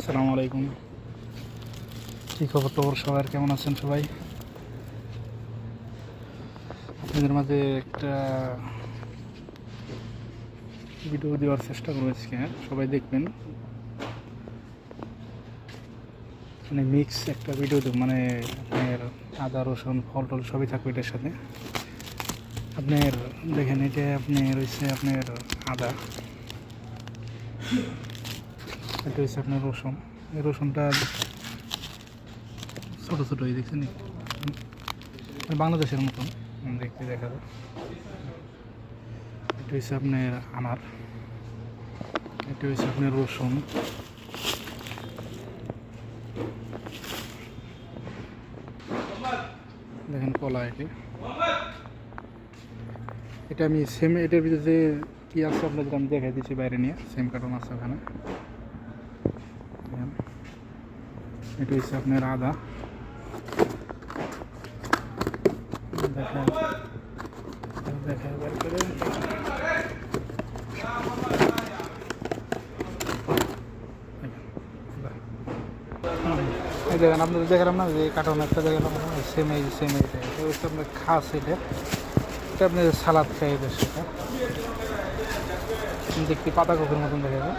আসসালামু আলাইকুম। কী খবর টবর সবার, কেমন আছেন সবাই? আপনাদের মাঝে একটা ভিডিও দেওয়ার চেষ্টা করবো আজকে, হ্যাঁ? সবাই দেখবেন। মানে মিক্স একটা ভিডিও দেব, মানে আপনার আদা রসুন ফল টল সবই থাকবে এটার সাথে। আপনার দেখেন, এটা আপনার রয়েছে আপনার আদা, এটা হচ্ছে আপনার রসুন। এই রসুনটা ছোটো ছোটো দেখছেন, বাংলাদেশের মতন দেখতে দেখা যায়। এটা হচ্ছে আপনার আনার, এটা হচ্ছে আপনার রসুন, দেখেন কলা। এটা আমি সেম, এটার ভিতরে যে কী আছে আপনাদের আমি দেখাই দিচ্ছি, বাইরে নিয়ে সেম কার্টন আছে ওখানে। এটা হচ্ছে আপনার আদা, দেখা দেখা বের করে এই দেখেন, আপনাদের দেখালাম না যে কার্টন একটা দেখালাম, সেম এই এটা হচ্ছে আপনার খাস। এটা আপনার সালাদ খাই, সেটা দেখতে পাতা কপির মতন দেখা যায়।